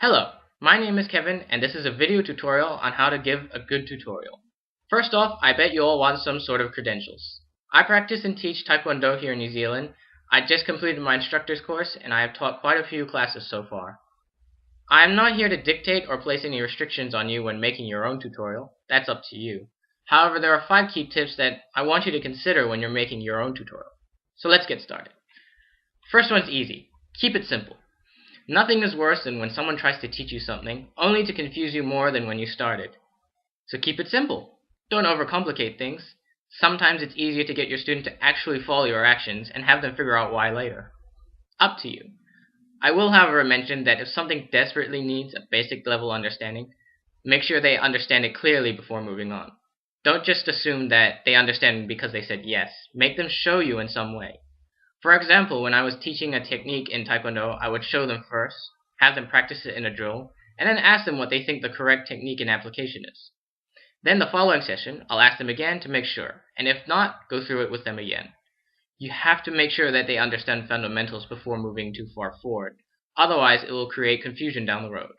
Hello, my name is Kevin and this is a video tutorial on how to give a good tutorial. First off, I bet you all want some sort of credentials. I practice and teach Taekwondo here in New Zealand. I just completed my instructor's course and I have taught quite a few classes so far. I am not here to dictate or place any restrictions on you when making your own tutorial. That's up to you. However, there are 5 key tips that I want you to consider when you're making your own tutorial. So let's get started. First one's easy. Keep it simple. Nothing is worse than when someone tries to teach you something, only to confuse you more than when you started. So keep it simple. Don't overcomplicate things. Sometimes it's easier to get your student to actually follow your actions and have them figure out why later. Up to you. I will, however, mention that if something desperately needs a basic level understanding, make sure they understand it clearly before moving on. Don't just assume that they understand because they said yes. Make them show you in some way. For example, when I was teaching a technique in Taekwondo, I would show them first, have them practice it in a drill, and then ask them what they think the correct technique and application is. Then the following session, I'll ask them again to make sure, and if not, go through it with them again. You have to make sure that they understand fundamentals before moving too far forward, otherwise it will create confusion down the road.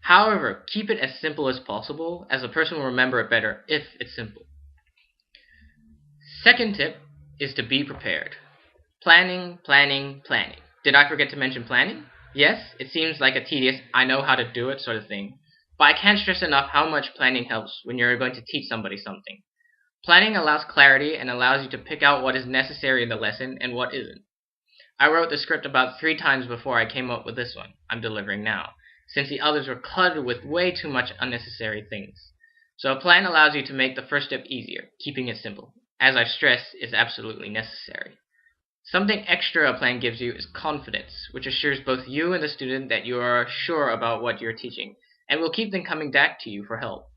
However, keep it as simple as possible, as a person will remember it better if it's simple. Second tip is to be prepared. Planning, planning, planning. Did I forget to mention planning? Yes, it seems like a tedious, I know how to do it sort of thing. But I can't stress enough how much planning helps when you're going to teach somebody something. Planning allows clarity and allows you to pick out what is necessary in the lesson and what isn't. I wrote the script about 3 times before I came up with this one I'm delivering now, since the others were cluttered with way too much unnecessary things. So a plan allows you to make the first step easier, keeping it simple. As I've stressed, is absolutely necessary. Something extra a plan gives you is confidence, which assures both you and the student that you are sure about what you're teaching, and will keep them coming back to you for help.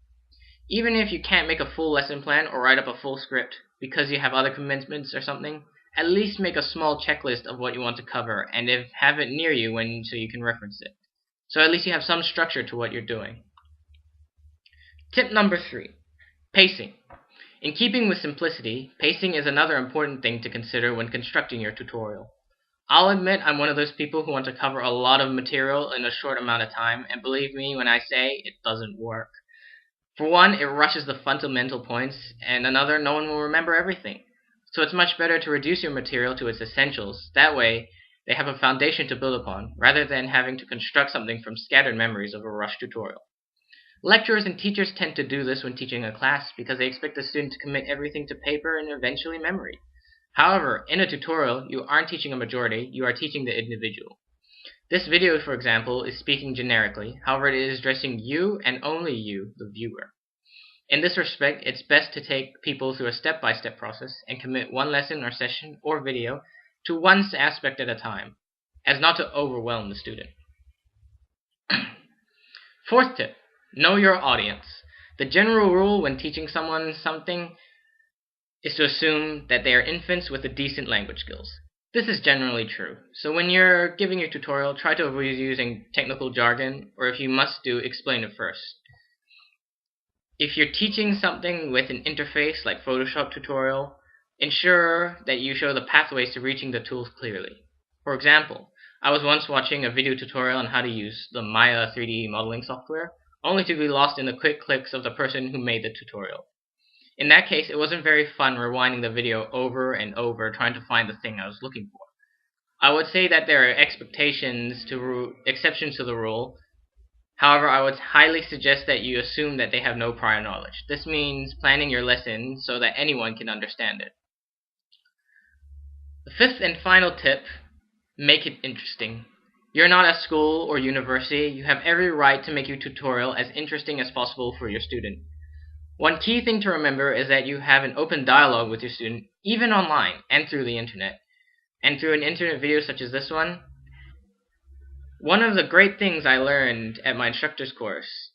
Even if you can't make a full lesson plan or write up a full script because you have other commitments or something, at least make a small checklist of what you want to cover and have it near you so you can reference it. So at least you have some structure to what you're doing. Tip number 3. Pacing. In keeping with simplicity, pacing is another important thing to consider when constructing your tutorial. I'll admit I'm one of those people who want to cover a lot of material in a short amount of time, and believe me when I say it doesn't work. For one, it rushes the fundamental points, and another, no one will remember everything. So it's much better to reduce your material to its essentials. That way, they have a foundation to build upon, rather than having to construct something from scattered memories of a rushed tutorial. Lecturers and teachers tend to do this when teaching a class because they expect the student to commit everything to paper and eventually memory. However, in a tutorial, you aren't teaching a majority, you are teaching the individual. This video, for example, is speaking generically, however it is addressing you and only you, the viewer. In this respect, it's best to take people through a step-by-step process and commit one lesson or session or video to one aspect at a time, as not to overwhelm the student. Fourth tip. Know your audience. The general rule when teaching someone something is to assume that they are infants with a decent language skills. This is generally true, so when you're giving your tutorial, try to avoid using technical jargon, or if you must do, explain it first. If you're teaching something with an interface like Photoshop tutorial, ensure that you show the pathways to reaching the tools clearly. For example, I was once watching a video tutorial on how to use the Maya 3D modeling software, only to be lost in the quick clicks of the person who made the tutorial. In that case, it wasn't very fun rewinding the video over and over trying to find the thing I was looking for. I would say that there are exceptions to the rule. However, I would highly suggest that you assume that they have no prior knowledge. This means planning your lesson so that anyone can understand it. The 5th and final tip, make it interesting. You're not at school or university. You have every right to make your tutorial as interesting as possible for your student. One key thing to remember is that you have an open dialogue with your student, even online and through the internet. And through an internet video such as this one, one of the great things I learned at my instructor's course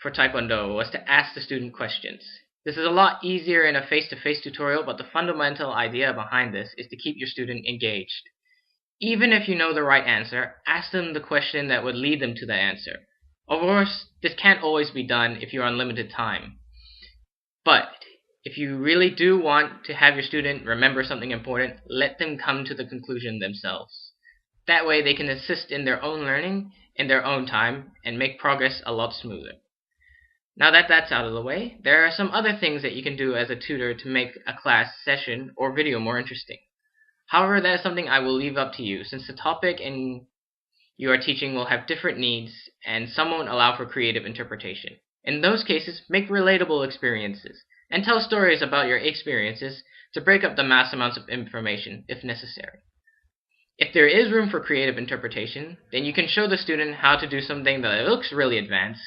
for Taekwondo was to ask the student questions. This is a lot easier in a face-to-face tutorial, but the fundamental idea behind this is to keep your student engaged. Even if you know the right answer, ask them the question that would lead them to that answer. Of course, this can't always be done if you're on limited time. But if you really do want to have your student remember something important, let them come to the conclusion themselves. That way they can assist in their own learning in their own time and make progress a lot smoother. Now that that's out of the way, there are some other things that you can do as a tutor to make a class, session, or video more interesting. However, that is something I will leave up to you, since the topic you are teaching will have different needs, and some won't allow for creative interpretation. In those cases, make relatable experiences, and tell stories about your experiences to break up the mass amounts of information, if necessary. If there is room for creative interpretation, then you can show the student how to do something that looks really advanced,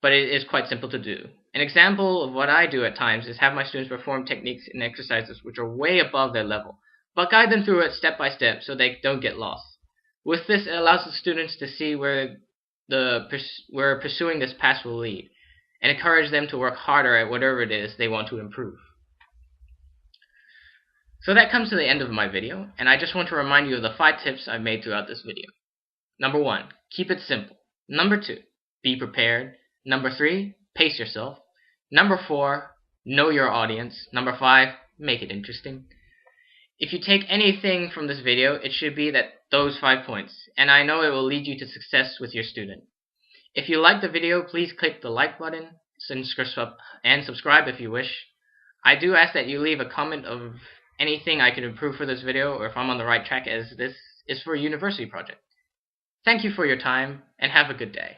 but it is quite simple to do. An example of what I do at times is have my students perform techniques and exercises which are way above their level, but guide them through it step by step so they don't get lost. With this, it allows the students to see where pursuing this path will lead, and encourage them to work harder at whatever it is they want to improve. So that comes to the end of my video, and I just want to remind you of the 5 tips I've made throughout this video. Number 1, keep it simple. Number 2, be prepared. Number 3, pace yourself. Number 4, know your audience. Number 5, make it interesting. If you take anything from this video, it should be that those 5 points, and I know it will lead you to success with your student. If you like the video, please click the like button and subscribe if you wish. I do ask that you leave a comment of anything I can improve for this video, or if I'm on the right track, as this is for a university project. Thank you for your time, and have a good day.